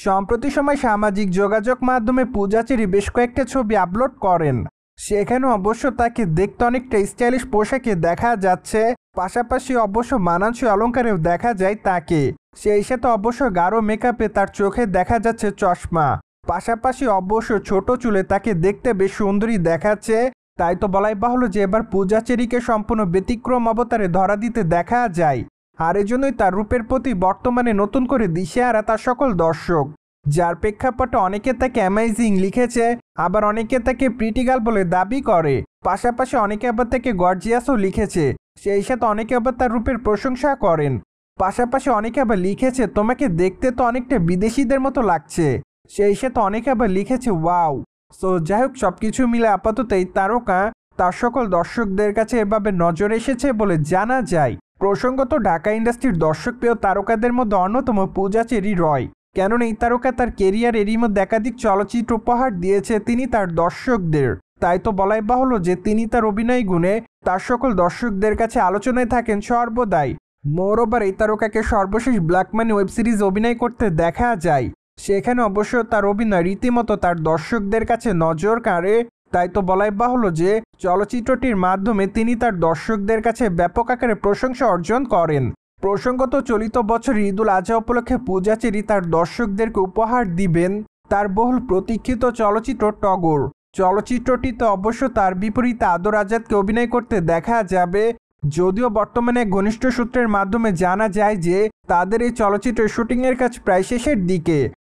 সম্প্রতি সময় সামাজিক যোগাযোগ মাধ্যমে পূজা চেরি বেশ কয়েকটা ছবি আপলোড করেন। সেখানে অবশ্য তাকে দেখতে অনেকটা স্টাইলিশ পোশাকে দেখা যাচ্ছে, পাশাপাশি অবশ্য মানানসই অলঙ্কারেও দেখা যায় তাকে। সেই সাথে অবশ্য গাঢ় মেকআপে তার চোখে দেখা যাচ্ছে চশমা, পাশাপাশি অবশ্য ছোট চুলে তাকে দেখতে বেশ সুন্দরী দেখাচ্ছে। তাই তো বলাই বাহুল্য যে এবার পূজা চেরিকে সম্পূর্ণ ব্যতিক্রম অবতারে ধরা দিতে দেখা যায়। আর এজন্যই তার রূপের প্রতি বর্তমানে নতুন করে দিশেহারা তার সকল দর্শক, যার প্রেক্ষাপটে অনেকে তাকে অ্যামেজিং লিখেছে, আবার অনেকে তাকে প্রিটি গার্ল বলে দাবি করে, পাশাপাশি অনেকে আবার তাকে গর্জিয়াসও লিখেছে। সেই সাথে অনেকে আবার তার রূপের প্রশংসা করেন, পাশাপাশি অনেকে আবার লিখেছে তোমাকে দেখতে তো অনেকটা বিদেশিদের মতো লাগছে। সেই সাথে অনেকে আবার লিখেছে ওয়াও। সো যাই হোক, সবকিছু মিলে আপাতত এই তারকা তার সকল দর্শকদের কাছে এভাবে নজর এসেছে বলে জানা যায়। প্রসঙ্গত ঢাকা ইন্ডাস্ট্রির দর্শকপ্রিয় তারকাদের মধ্যে অন্যতম পূজা চেরি রয়। কেননা এই তারকা তার কেরিয়ার এরই মধ্যে একাধিক চলচ্চিত্র উপহার দিয়েছে তিনি তার দর্শকদের। তাই তো বলাই বাহুল্য যে তিনি তার অভিনয় গুণে তার সকল দর্শকদের কাছে আলোচনায় থাকেন সর্বদাই। মোরওভার এই তারকাকে সর্বশেষ ব্ল্যাক মানি ওয়েব সিরিজ অভিনয় করতে দেখা যায়। সেখানে অবশ্য তার অভিনয় রীতিমতো তার দর্শকদের কাছে নজর কাড়ে। তাই তো বলাই বাহুল্য যে চলচ্চিত্রটির মাধ্যমে তিনি তার দর্শকদের কাছে ব্যাপক আকারে প্রশংসা অর্জন করেন। প্রসঙ্গত চলিত বছর ঈদুল আজহা উপলক্ষে পূজা চেরি তার দর্শকদেরকে উপহার দিবেন তার বহুল প্রতীক্ষিত চলচ্চিত্র টগর। চলচ্চিত্রটিতে অবশ্য তার বিপরীতে আদর আজাদকে অভিনয় করতে দেখা যাবে। যদিও বর্তমানে ঘনিষ্ঠ সূত্রের মাধ্যমে জানা যায় যে তাদের এই চলচ্চিত্রের শুটিংয়ের কাজ প্রায় শেষের দিকে।